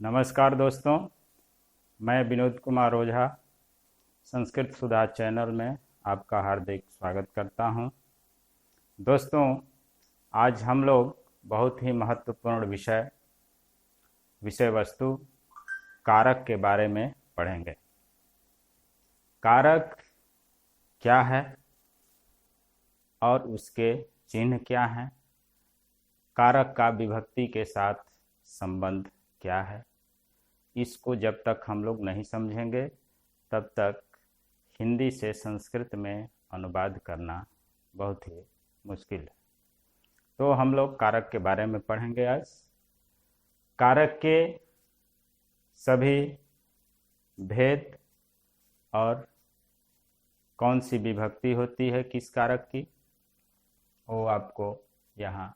नमस्कार दोस्तों, मैं विनोद कुमार ओझा संस्कृत सुधा चैनल में आपका हार्दिक स्वागत करता हूं। दोस्तों, आज हम लोग बहुत ही महत्वपूर्ण विषय वस्तु कारक के बारे में पढ़ेंगे। कारक क्या है और उसके चिन्ह क्या हैं, कारक का विभक्ति के साथ संबंध क्या है, इसको जब तक हम लोग नहीं समझेंगे तब तक हिंदी से संस्कृत में अनुवाद करना बहुत ही मुश्किल है। तो हम लोग कारक के बारे में पढ़ेंगे आज। कारक के सभी भेद और कौन सी विभक्ति होती है किस कारक की, वो आपको यहाँ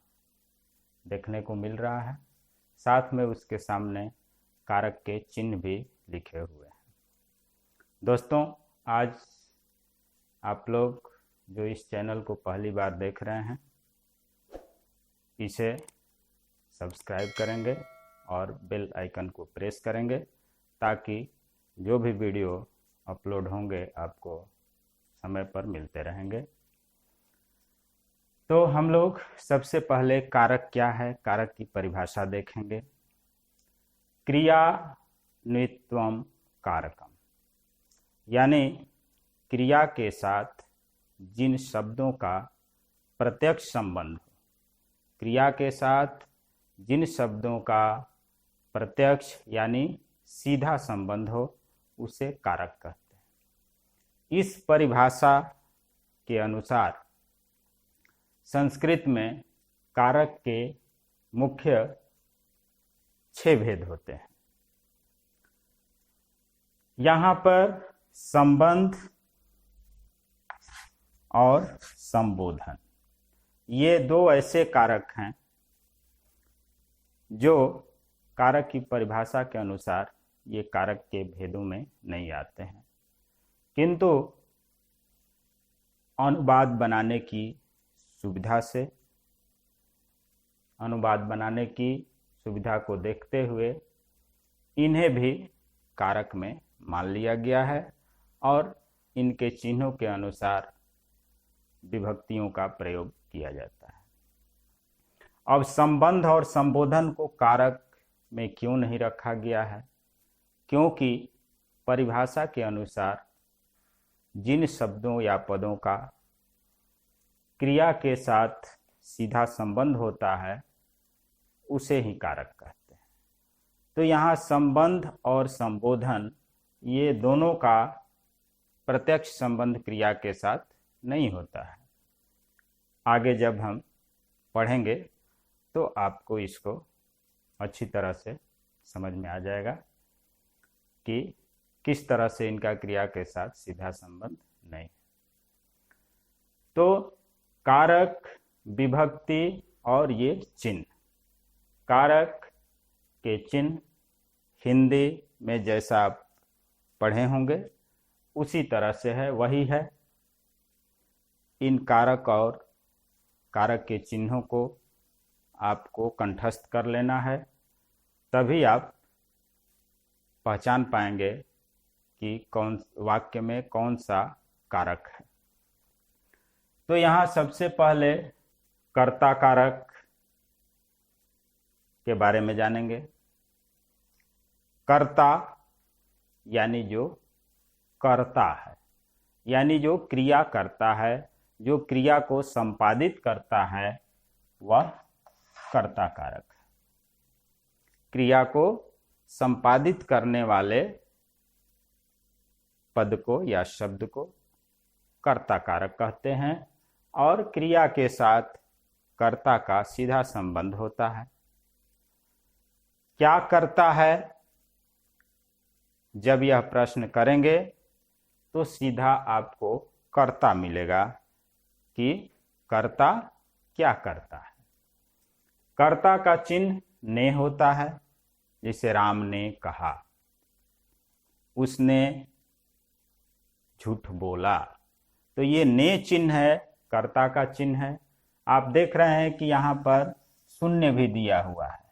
देखने को मिल रहा है। साथ में उसके सामने कारक के चिन्ह भी लिखे हुए हैं। दोस्तों, आज आप लोग जो इस चैनल को पहली बार देख रहे हैं, इसे सब्सक्राइब करेंगे और बेल आइकन को प्रेस करेंगे ताकि जो भी वीडियो अपलोड होंगे आपको समय पर मिलते रहेंगे। तो हम लोग सबसे पहले कारक क्या है, कारक की परिभाषा देखेंगे। क्रियान्वित्वम कारकम, यानी क्रिया के साथ जिन शब्दों का प्रत्यक्ष संबंध हो, क्रिया के साथ जिन शब्दों का प्रत्यक्ष यानी सीधा संबंध हो उसे कारक कहते हैं। इस परिभाषा के अनुसार संस्कृत में कारक के मुख्य 6 भेद होते हैं। यहाँ पर संबंध और संबोधन, ये 2 ऐसे कारक हैं जो कारक की परिभाषा के अनुसार ये कारक के भेदों में नहीं आते हैं, किंतु अनुवाद बनाने की सुविधा को देखते हुए इन्हें भी कारक में मान लिया गया है और इनके चिन्हों के अनुसार विभक्तियों का प्रयोग किया जाता है। अब संबंध और संबोधन को कारक में क्यों नहीं रखा गया है? क्योंकि परिभाषा के अनुसार जिन शब्दों या पदों का क्रिया के साथ सीधा संबंध होता है उसे ही कारक कहते हैं। तो यहाँ संबंध और संबोधन ये दोनों का प्रत्यक्ष संबंध क्रिया के साथ नहीं होता है। आगे जब हम पढ़ेंगे तो आपको इसको अच्छी तरह से समझ में आ जाएगा कि किस तरह से इनका क्रिया के साथ सीधा संबंध नहीं है। तो कारक, विभक्ति और ये चिन्ह, कारक के चिन्ह हिंदी में जैसा आप पढ़े होंगे उसी तरह से है, वही है। इन कारक और कारक के चिन्हों को आपको कंठस्थ कर लेना है, तभी आप पहचान पाएंगे कि कौन वाक्य में कौन सा कारक है। तो यहाँ सबसे पहले कर्ता कारक के बारे में जानेंगे। कर्ता यानी जो करता है, यानी जो क्रिया करता है, जो क्रिया को संपादित करता है, वह कर्ता कारक है। क्रिया को संपादित करने वाले पद को या शब्द को कर्ता कारक कहते हैं और क्रिया के साथ कर्ता का सीधा संबंध होता है। क्या करता है? जब यह प्रश्न करेंगे तो सीधा आपको कर्ता मिलेगा कि कर्ता क्या करता है। कर्ता का चिन्ह ने होता है, जैसे राम ने कहा, उसने झूठ बोला, तो ये ने चिन्ह है, कर्ता का चिन्ह है। आप देख रहे हैं कि यहाँ पर शून्य भी दिया हुआ है।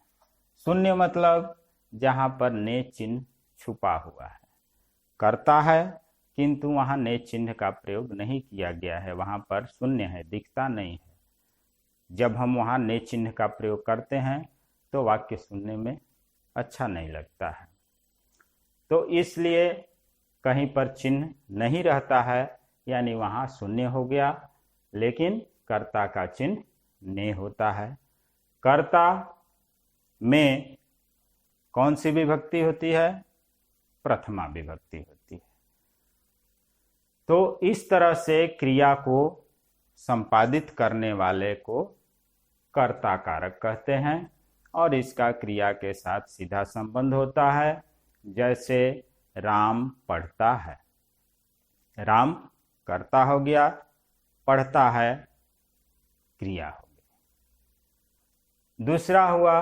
शून्य मतलब जहाँ पर ने चिन्ह छुपा हुआ है। कर्ता है किंतु वहाँ ने चिन्ह का प्रयोग नहीं किया गया है, वहाँ पर शून्य है, दिखता नहीं है। जब हम वहाँ ने चिन्ह का प्रयोग करते हैं तो वाक्य सुनने में अच्छा नहीं लगता है। तो इसलिए कहीं पर चिन्ह नहीं रहता है, यानी वहाँ शून्य हो गया, लेकिन कर्ता का चिन्ह ने होता है। कर्ता में कौन सी विभक्ति होती है? प्रथमा विभक्ति होती है। तो इस तरह से क्रिया को संपादित करने वाले को कर्ता कारक कहते हैं और इसका क्रिया के साथ सीधा संबंध होता है। जैसे राम पढ़ता है, राम कर्ता हो गया, पढ़ता है क्रिया हो गई। दूसरा हुआ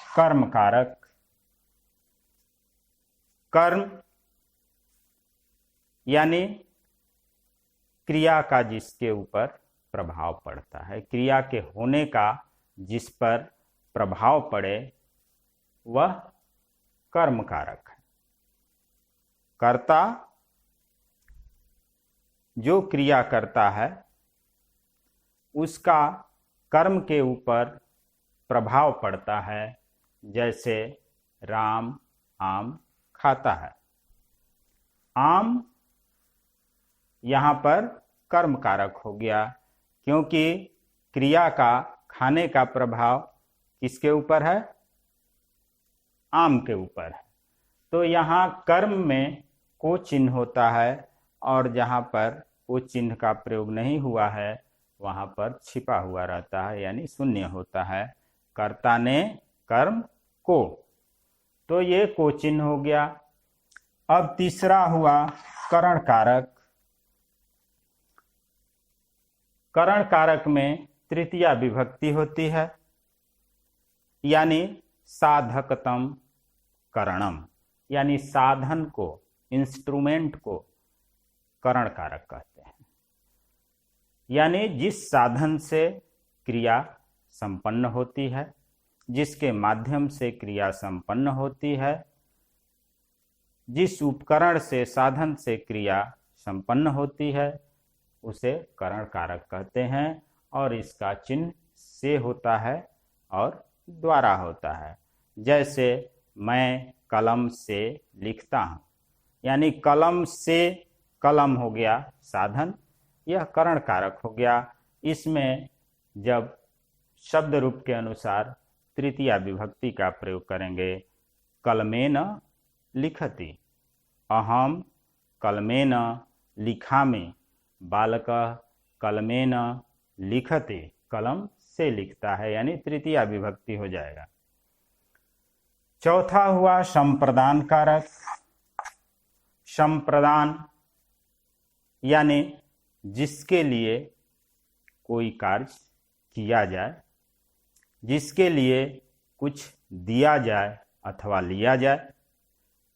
कर्म कारक। कर्म यानी क्रिया का जिसके ऊपर प्रभाव पड़ता है, क्रिया के होने का जिस पर प्रभाव पड़े वह कर्म कारक है। कर्ता जो क्रिया करता है उसका कर्म के ऊपर प्रभाव पड़ता है। जैसे राम आम खाता है, आम यहाँ पर कर्म कारक हो गया, क्योंकि क्रिया का खाने का प्रभाव किसके ऊपर है? आम के ऊपर है। तो यहाँ कर्म में को चिन्ह होता है और जहाँ पर को चिन्ह का प्रयोग नहीं हुआ है वहाँ पर छिपा हुआ रहता है, यानी शून्य होता है। कर्ता ने कर्म को, तो ये को चिन्ह हो गया। अब तीसरा हुआ करण कारक। करण कारक में तृतीया विभक्ति होती है, यानी साधकतम करणम, यानी साधन को, इंस्ट्रूमेंट को करण कारक कहते हैं। यानी जिस साधन से क्रिया संपन्न होती है, जिसके माध्यम से क्रिया संपन्न होती है, जिस उपकरण से, साधन से क्रिया संपन्न होती है उसे करण कारक कहते हैं और इसका चिन्ह से होता है और द्वारा होता है। जैसे मैं कलम से लिखता हूँ, यानी कलम से, कलम हो गया साधन, यह करण कारक हो गया। इसमें जब शब्द रूप के अनुसार तृतीया विभक्ति का प्रयोग करेंगे, कलमेन लिखति, अहम कलमेन लिखामि, बालकः कलमेन लिखति, कलम से लिखता है, यानी तृतीया विभक्ति हो जाएगा। चौथा हुआ संप्रदान कारक। संप्रदान यानी जिसके लिए कोई कार्य किया जाए, जिसके लिए कुछ दिया जाए अथवा लिया जाए,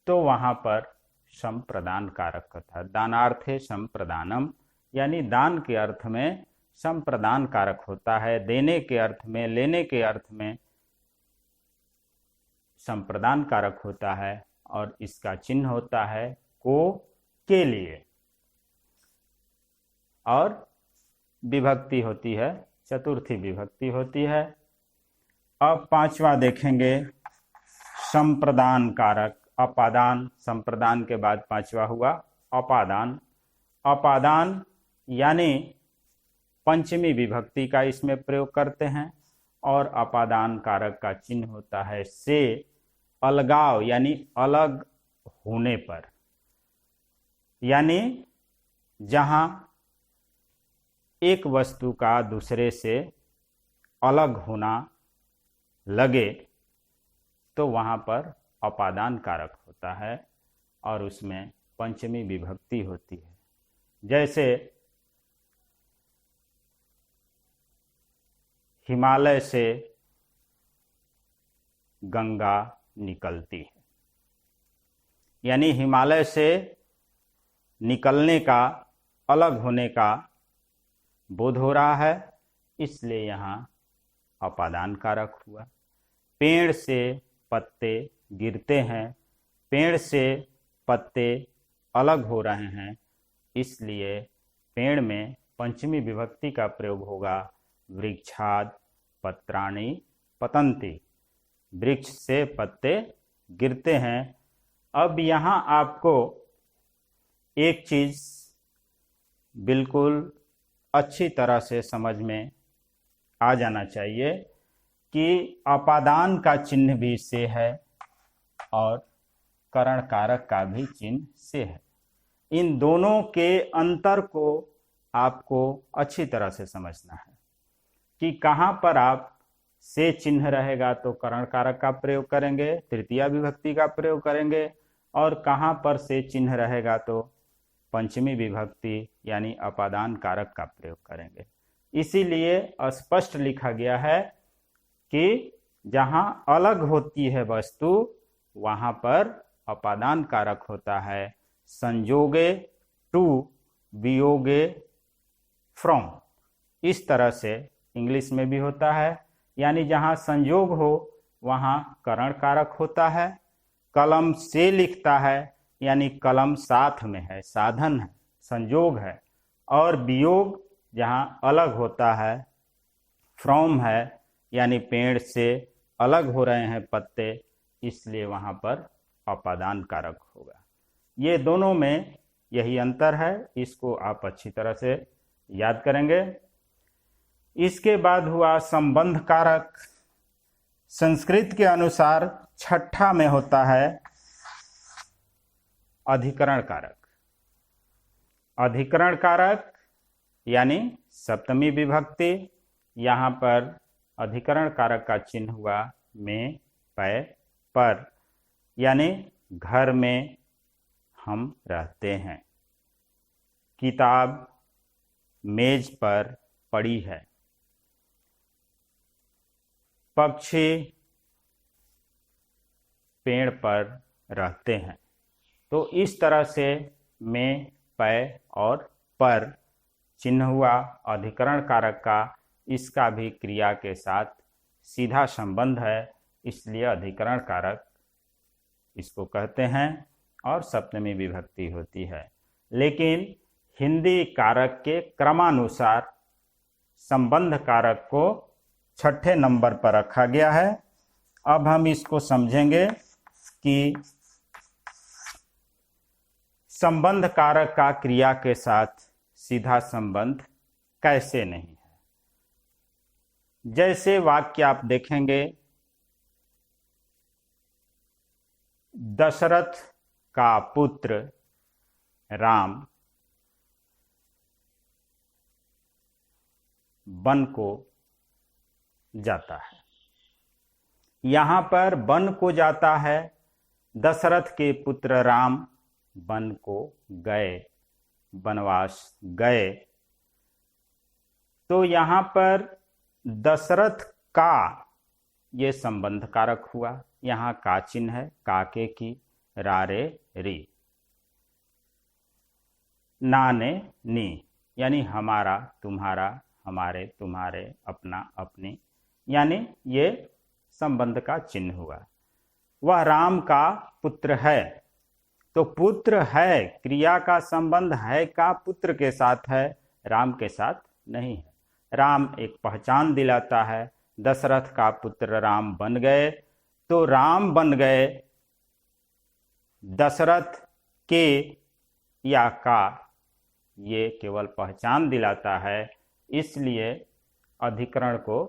तो वहाँ पर संप्रदान कारक कथा। दानार्थे संप्रदानम, यानी दान के अर्थ में संप्रदान कारक होता है, देने के अर्थ में, लेने के अर्थ में संप्रदान कारक होता है और इसका चिन्ह होता है को, के लिए, और विभक्ति होती है, चतुर्थी विभक्ति होती है। अब पांचवा देखेंगे संप्रदान कारक, अपादान। संप्रदान के बाद पांचवा हुआ अपादान। अपादान यानी पंचमी विभक्ति का इसमें प्रयोग करते हैं और अपादान कारक का चिन्ह होता है से, अलगाव यानी अलग होने पर, यानी जहां एक वस्तु का दूसरे से अलग होना लगे तो वहां पर अपादान कारक होता है और उसमें पंचमी विभक्ति होती है। जैसे हिमालय से गंगा निकलती है, यानी हिमालय से निकलने का, अलग होने का बोध हो रहा है, इसलिए यहाँ अपादान कारक हुआ। पेड़ से पत्ते गिरते हैं, पेड़ से पत्ते अलग हो रहे हैं, इसलिए पेड़ में पंचमी विभक्ति का प्रयोग होगा। वृक्षाद पत्राणि पतन्ति, वृक्ष से पत्ते गिरते हैं। अब यहाँ आपको एक चीज बिल्कुल अच्छी तरह से समझ में आ जाना चाहिए कि अपादान का चिन्ह भी से है और करण कारक का भी चिन्ह से है। इन दोनों के अंतर को आपको अच्छी तरह से समझना है कि कहाँ पर आप से चिन्ह रहेगा तो करण कारक का प्रयोग करेंगे, तृतीया विभक्ति का प्रयोग करेंगे, और कहाँ पर से चिन्ह रहेगा तो पंचमी विभक्ति यानी अपादान कारक का प्रयोग करेंगे। इसीलिए स्पष्ट लिखा गया है कि जहाँ अलग होती है वस्तु वहाँ पर अपादान कारक होता है। संयोगे टू, वियोगे फ्रॉम, इस तरह से इंग्लिश में भी होता है। यानी जहाँ संयोग हो वहाँ करण कारक होता है। कलम से लिखता है यानी कलम साथ में है, साधन है, संयोग है। और वियोग जहाँ अलग होता है, फ्रॉम है यानी पेड़ से अलग हो रहे हैं पत्ते, इसलिए वहाँ पर अपादान कारक होगा। ये दोनों में यही अंतर है, इसको आप अच्छी तरह से याद करेंगे। इसके बाद हुआ संबंध कारक। संस्कृत के अनुसार छठा में होता है अधिकरण कारक। अधिकरण कारक यानी सप्तमी विभक्ति, यहाँ पर अधिकरण कारक का चिन्ह हुआ में, पै, पर, यानी घर में हम रहते हैं, किताब मेज पर पड़ी है, पक्षी पेड़ पर रहते हैं। तो इस तरह से में, पै और पर चिन्ह हुआ अधिकरण कारक का। इसका भी क्रिया के साथ सीधा संबंध है, इसलिए अधिकरण कारक इसको कहते हैं और सप्तमी विभक्ति होती है। लेकिन हिंदी कारक के क्रमानुसार संबंध कारक को छठे नंबर पर रखा गया है। अब हम इसको समझेंगे कि संबंध कारक का क्रिया के साथ सीधा संबंध कैसे नहीं है। जैसे वाक्य आप देखेंगे, दशरथ का पुत्र राम वन को जाता है। यहां पर वन को जाता है, दशरथ के पुत्र राम वन को गए, वनवास गए। तो यहां पर दशरथ का ये संबंध कारक हुआ। यहां का चिन्ह है, काके की, रारे री, नाने नी, यानी हमारा तुम्हारा, हमारे तुम्हारे, अपना अपनी, यानी ये संबंध का चिन्ह हुआ। वह राम का पुत्र है। तो पुत्र है, क्रिया का संबंध है का पुत्र के साथ है, राम के साथ नहीं है। राम एक पहचान दिलाता है, दशरथ का पुत्र राम बन गए। तो राम बन गए, दशरथ के या का, ये केवल पहचान दिलाता है, इसलिए अधिकरण को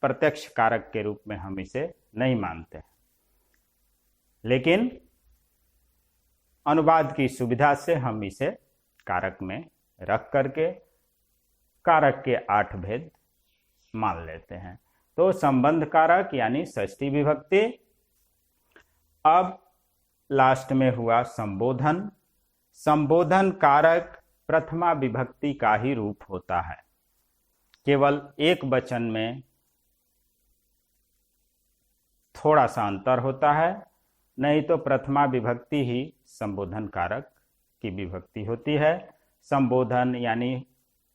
प्रत्यक्ष कारक के रूप में हम इसे नहीं मानते। लेकिन अनुवाद की सुविधा से हम इसे कारक में रख करके कारक के 8 भेद मान लेते हैं। तो संबंध कारक यानी षष्ठी विभक्ति। अब लास्ट में हुआ संबोधन। संबोधन कारक प्रथमा विभक्ति का ही रूप होता है, केवल एक वचन में थोड़ा सा अंतर होता है, नहीं तो प्रथमा विभक्ति ही संबोधन कारक की विभक्ति होती है। संबोधन यानी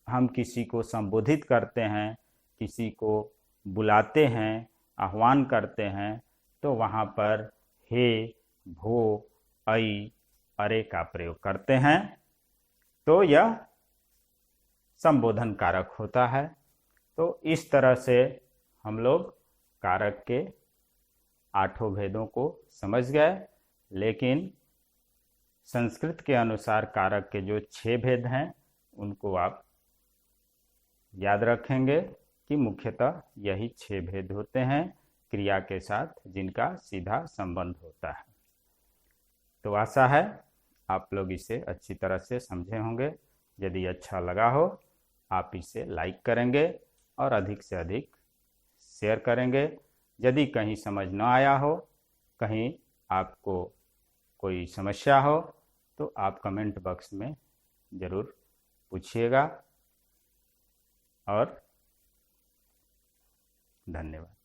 हम किसी को संबोधित करते हैं, किसी को बुलाते हैं, आह्वान करते हैं तो वहाँ पर हे, भो, ऐ, अरे का प्रयोग करते हैं तो यह संबोधन कारक होता है। तो इस तरह से हम लोग कारक के 8 भेदों को समझ गए, लेकिन संस्कृत के अनुसार कारक के जो 6 भेद हैं उनको आप याद रखेंगे कि मुख्यतः यही 6 भेद होते हैं क्रिया के साथ जिनका सीधा संबंध होता है। तो आशा है आप लोग इसे अच्छी तरह से समझे होंगे। यदि अच्छा लगा हो आप इसे लाइक करेंगे और अधिक से अधिक शेयर करेंगे। यदि कहीं समझ न आया हो, कहीं आपको कोई समस्या हो तो आप कमेंट बॉक्स में ज़रूर पूछिएगा। और धन्यवाद।